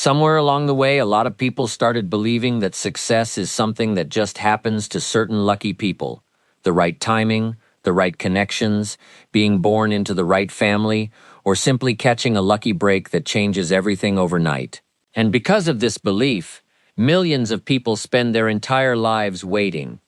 Somewhere along the way, a lot of people started believing that success is something that just happens to certain lucky people. The right timing, the right connections, being born into the right family, or simply catching a lucky break that changes everything overnight. And because of this belief, millions of people spend their entire lives waiting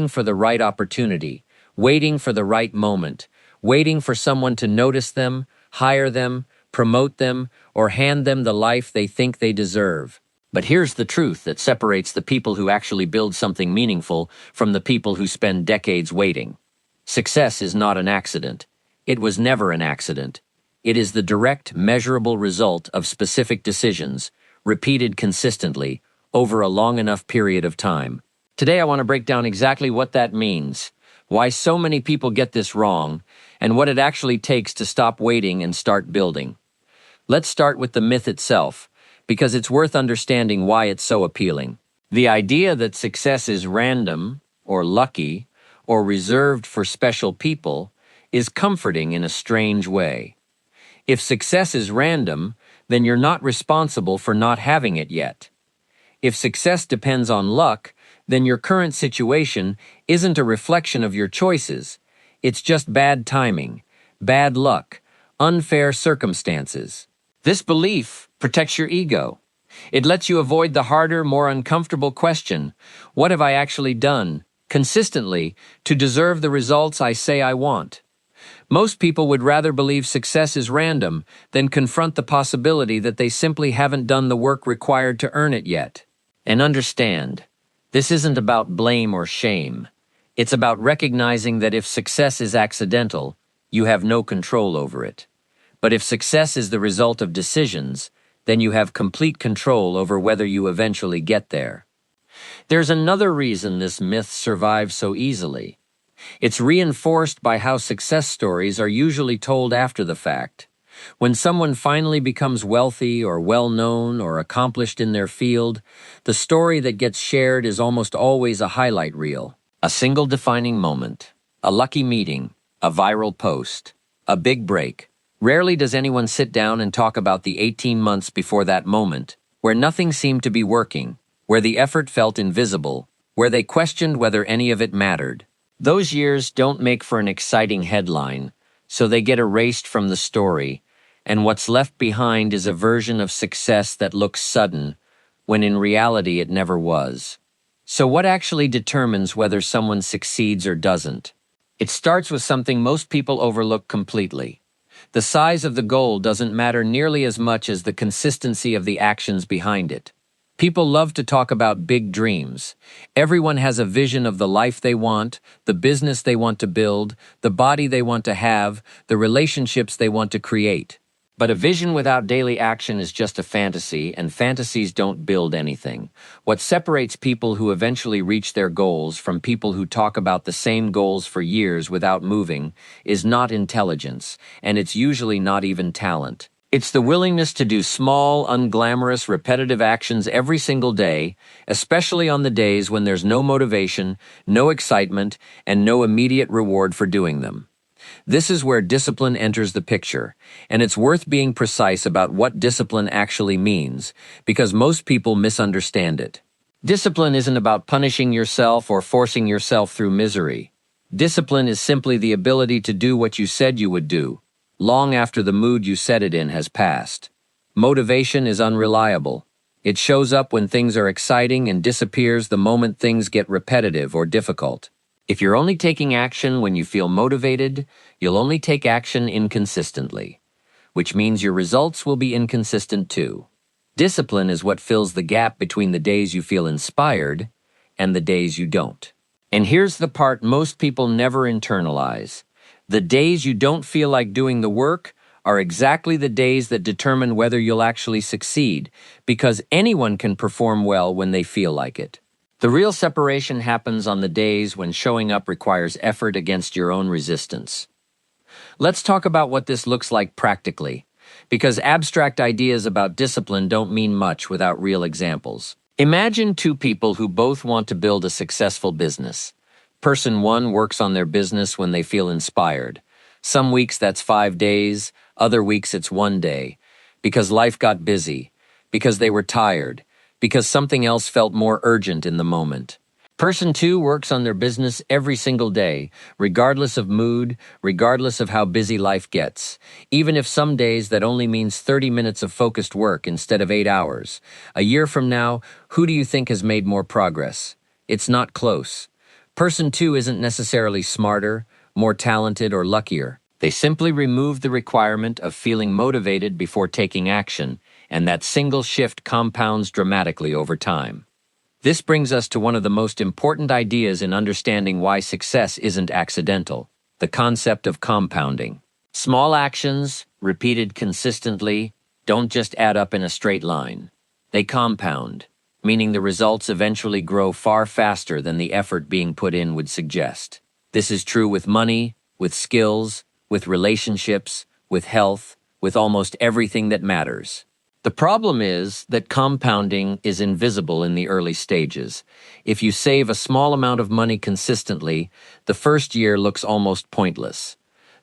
for the right opportunity, waiting for the right moment, waiting for someone to notice them, hire them, promote them, or hand them the life they think they deserve. But here's the truth that separates the people who actually build something meaningful from the people who spend decades waiting. Success is not an accident. It was never an accident. It is the direct, measurable result of specific decisions, repeated consistently, over a long enough period of time. Today I want to break down exactly what that means, why so many people get this wrong, and what it actually takes to stop waiting and start building. Let's start with the myth itself, because it's worth understanding why it's so appealing. The idea that success is random, or lucky, or reserved for special people is comforting in a strange way. If success is random, then you're not responsible for not having it yet. If success depends on luck, then your current situation isn't a reflection of your choices. It's just bad timing, bad luck, unfair circumstances. This belief protects your ego. It lets you avoid the harder, more uncomfortable question, what have I actually done, consistently, to deserve the results I say I want? Most people would rather believe success is random than confront the possibility that they simply haven't done the work required to earn it yet. And understand, this isn't about blame or shame. It's about recognizing that if success is accidental, you have no control over it. But if success is the result of decisions, then you have complete control over whether you eventually get there. There's another reason this myth survives so easily. It's reinforced by how success stories are usually told after the fact. When someone finally becomes wealthy or well-known or accomplished in their field, the story that gets shared is almost always a highlight reel. A single defining moment, a lucky meeting, a viral post, a big break. Rarely does anyone sit down and talk about the 18 months before that moment, where nothing seemed to be working, where the effort felt invisible, where they questioned whether any of it mattered. Those years don't make for an exciting headline, so they get erased from the story, and what's left behind is a version of success that looks sudden, when in reality it never was. So what actually determines whether someone succeeds or doesn't? It starts with something most people overlook completely. The size of the goal doesn't matter nearly as much as the consistency of the actions behind it. People love to talk about big dreams. Everyone has a vision of the life they want, the business they want to build, the body they want to have, the relationships they want to create. But a vision without daily action is just a fantasy, and fantasies don't build anything. What separates people who eventually reach their goals from people who talk about the same goals for years without moving is not intelligence, and it's usually not even talent. It's the willingness to do small, unglamorous, repetitive actions every single day, especially on the days when there's no motivation, no excitement, and no immediate reward for doing them. This is where discipline enters the picture, and it's worth being precise about what discipline actually means, because most people misunderstand it. Discipline isn't about punishing yourself or forcing yourself through misery. Discipline is simply the ability to do what you said you would do, long after the mood you set it in has passed. Motivation is unreliable. It shows up when things are exciting and disappears the moment things get repetitive or difficult. If you're only taking action when you feel motivated, you'll only take action inconsistently, which means your results will be inconsistent too. Discipline is what fills the gap between the days you feel inspired and the days you don't. And here's the part most people never internalize. The days you don't feel like doing the work are exactly the days that determine whether you'll actually succeed, because anyone can perform well when they feel like it. The real separation happens on the days when showing up requires effort against your own resistance. Let's talk about what this looks like practically, because abstract ideas about discipline don't mean much without real examples. Imagine two people who both want to build a successful business. Person one works on their business when they feel inspired. Some weeks that's 5 days, other weeks it's 1 day, because life got busy, because they were tired, because something else felt more urgent in the moment. Person 2 works on their business every single day, regardless of mood, regardless of how busy life gets. Even if some days that only means 30 minutes of focused work instead of 8 hours. A year from now, who do you think has made more progress? It's not close. Person 2 isn't necessarily smarter, more talented, or luckier. They simply removed the requirement of feeling motivated before taking action, and that single shift compounds dramatically over time. This brings us to one of the most important ideas in understanding why success isn't accidental, the concept of compounding. Small actions, repeated consistently, don't just add up in a straight line. They compound, meaning the results eventually grow far faster than the effort being put in would suggest. This is true with money, with skills, with relationships, with health, with almost everything that matters. The problem is that compounding is invisible in the early stages. If you save a small amount of money consistently, the first year looks almost pointless.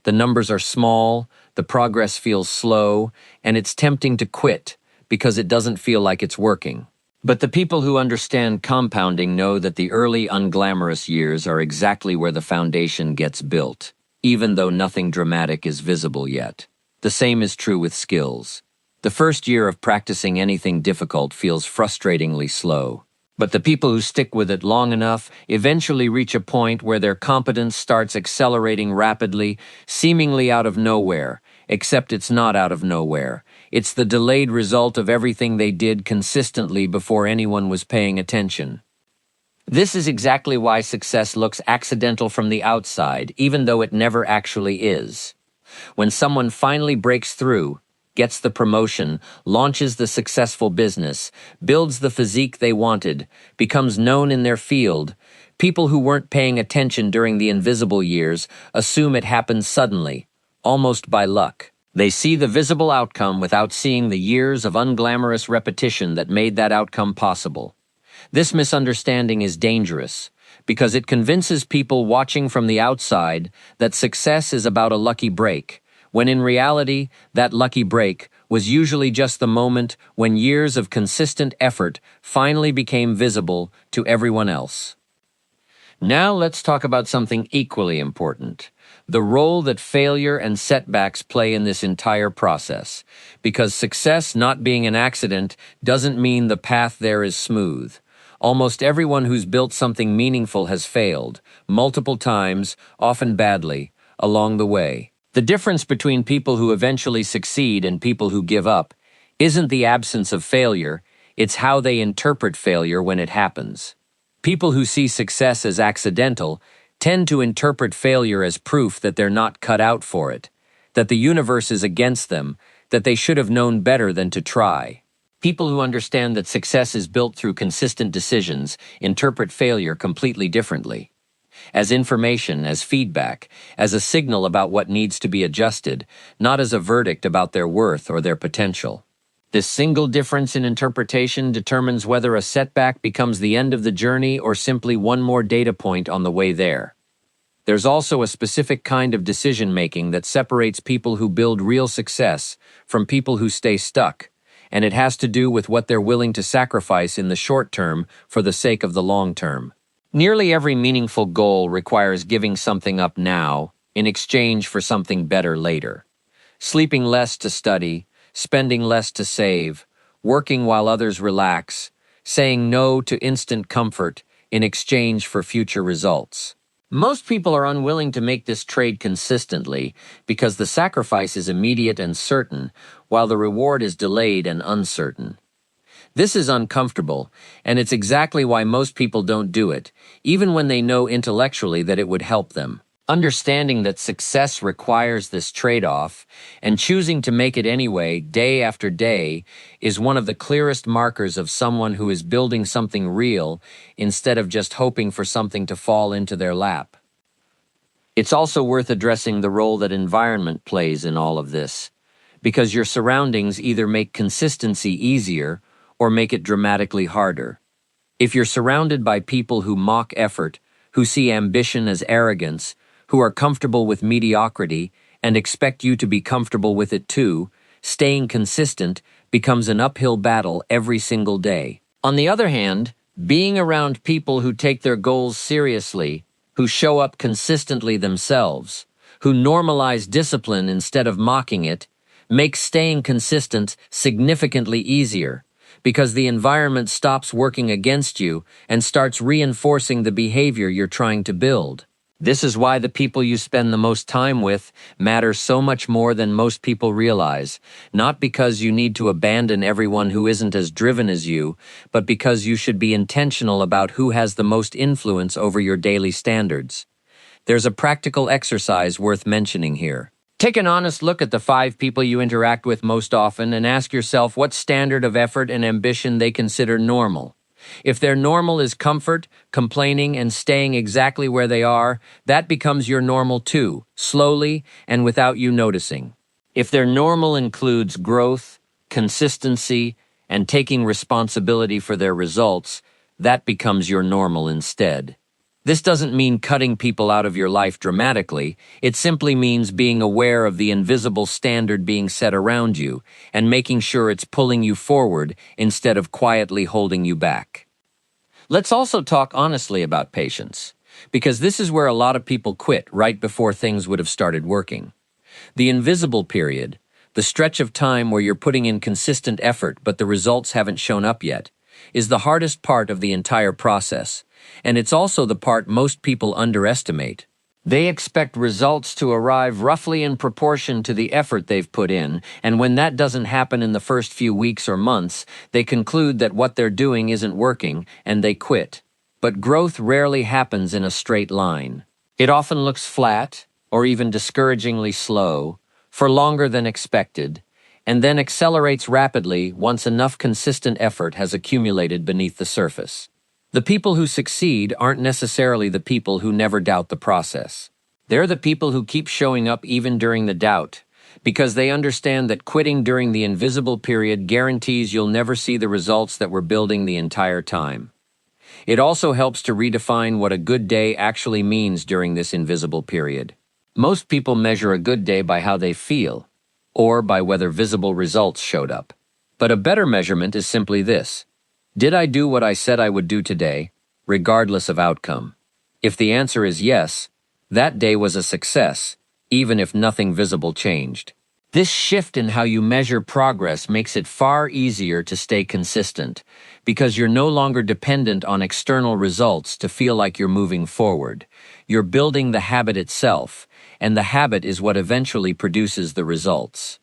The numbers are small, the progress feels slow, and it's tempting to quit because it doesn't feel like it's working. But the people who understand compounding know that the early unglamorous years are exactly where the foundation gets built, even though nothing dramatic is visible yet. The same is true with skills. The first year of practicing anything difficult feels frustratingly slow. But the people who stick with it long enough eventually reach a point where their competence starts accelerating rapidly, seemingly out of nowhere, except it's not out of nowhere. It's the delayed result of everything they did consistently before anyone was paying attention. This is exactly why success looks accidental from the outside, even though it never actually is. When someone finally breaks through, gets the promotion, launches the successful business, builds the physique they wanted, becomes known in their field, people who weren't paying attention during the invisible years assume it happened suddenly, almost by luck. They see the visible outcome without seeing the years of unglamorous repetition that made that outcome possible. This misunderstanding is dangerous because it convinces people watching from the outside that success is about a lucky break, when in reality, that lucky break was usually just the moment when years of consistent effort finally became visible to everyone else. Now let's talk about something equally important, the role that failure and setbacks play in this entire process. Because success not being an accident doesn't mean the path there is smooth. Almost everyone who's built something meaningful has failed, multiple times, often badly, along the way. The difference between people who eventually succeed and people who give up isn't the absence of failure, it's how they interpret failure when it happens. People who see success as accidental tend to interpret failure as proof that they're not cut out for it, that the universe is against them, that they should have known better than to try. People who understand that success is built through consistent decisions interpret failure completely differently. As information, as feedback, as a signal about what needs to be adjusted, not as a verdict about their worth or their potential. This single difference in interpretation determines whether a setback becomes the end of the journey or simply one more data point on the way there. There's also a specific kind of decision-making that separates people who build real success from people who stay stuck, and it has to do with what they're willing to sacrifice in the short term for the sake of the long term. Nearly every meaningful goal requires giving something up now in exchange for something better later. Sleeping less to study, spending less to save, working while others relax, saying no to instant comfort in exchange for future results. Most people are unwilling to make this trade consistently because the sacrifice is immediate and certain, while the reward is delayed and uncertain. This is uncomfortable, and it's exactly why most people don't do it, even when they know intellectually that it would help them. Understanding that success requires this trade-off, and choosing to make it anyway, day after day, is one of the clearest markers of someone who is building something real instead of just hoping for something to fall into their lap. It's also worth addressing the role that environment plays in all of this, because your surroundings either make consistency easier or make it dramatically harder. If you're surrounded by people who mock effort, who see ambition as arrogance, who are comfortable with mediocrity and expect you to be comfortable with it too, staying consistent becomes an uphill battle every single day. On the other hand, being around people who take their goals seriously, who show up consistently themselves, who normalize discipline instead of mocking it, makes staying consistent significantly easier, because the environment stops working against you and starts reinforcing the behavior you're trying to build. This is why the people you spend the most time with matter so much more than most people realize, not because you need to abandon everyone who isn't as driven as you, but because you should be intentional about who has the most influence over your daily standards. There's a practical exercise worth mentioning here. Take an honest look at the 5 people you interact with most often and ask yourself what standard of effort and ambition they consider normal. If their normal is comfort, complaining, and staying exactly where they are, that becomes your normal too, slowly and without you noticing. If their normal includes growth, consistency, and taking responsibility for their results, that becomes your normal instead. This doesn't mean cutting people out of your life dramatically. It simply means being aware of the invisible standard being set around you and making sure it's pulling you forward instead of quietly holding you back. Let's also talk honestly about patience, because this is where a lot of people quit right before things would have started working. The invisible period, the stretch of time where you're putting in consistent effort but the results haven't shown up yet, is the hardest part of the entire process, and it's also the part most people underestimate. They expect results to arrive roughly in proportion to the effort they've put in, and when that doesn't happen in the first few weeks or months, they conclude that what they're doing isn't working, and they quit. But growth rarely happens in a straight line. It often looks flat, or even discouragingly slow, for longer than expected, and then accelerates rapidly once enough consistent effort has accumulated beneath the surface. The people who succeed aren't necessarily the people who never doubt the process. They're the people who keep showing up even during the doubt, because they understand that quitting during the invisible period guarantees you'll never see the results that we're building the entire time. It also helps to redefine what a good day actually means during this invisible period. Most people measure a good day by how they feel, or by whether visible results showed up. But a better measurement is simply this: did I do what I said I would do today, regardless of outcome? If the answer is yes, that day was a success, even if nothing visible changed. This shift in how you measure progress makes it far easier to stay consistent, because you're no longer dependent on external results to feel like you're moving forward. You're building the habit itself, and the habit is what eventually produces the results.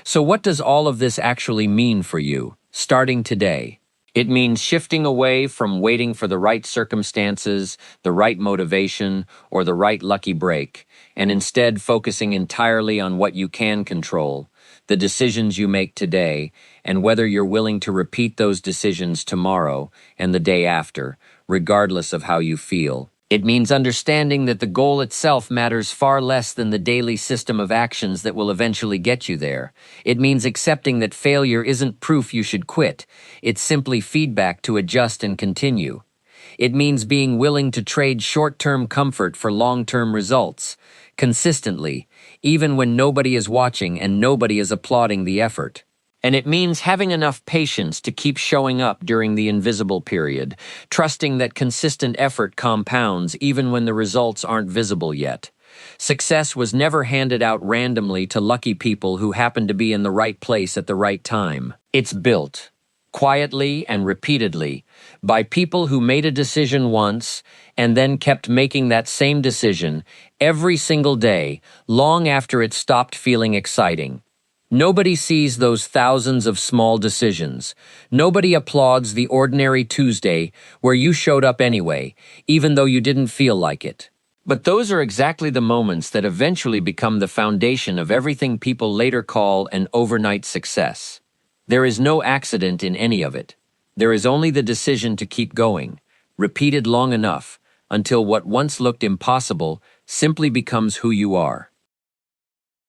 So what does all of this actually mean for you, starting today? It means shifting away from waiting for the right circumstances, the right motivation, or the right lucky break, and instead focusing entirely on what you can control, the decisions you make today, and whether you're willing to repeat those decisions tomorrow and the day after, regardless of how you feel. It means understanding that the goal itself matters far less than the daily system of actions that will eventually get you there. It means accepting that failure isn't proof you should quit. It's simply feedback to adjust and continue. It means being willing to trade short-term comfort for long-term results, consistently, even when nobody is watching and nobody is applauding the effort. And it means having enough patience to keep showing up during the invisible period, trusting that consistent effort compounds even when the results aren't visible yet. Success was never handed out randomly to lucky people who happened to be in the right place at the right time. It's built, quietly and repeatedly, by people who made a decision once and then kept making that same decision every single day, long after it stopped feeling exciting. Nobody sees those thousands of small decisions. Nobody applauds the ordinary Tuesday where you showed up anyway, even though you didn't feel like it. But those are exactly the moments that eventually become the foundation of everything people later call an overnight success. There is no accident in any of it. There is only the decision to keep going, repeated long enough, until what once looked impossible simply becomes who you are.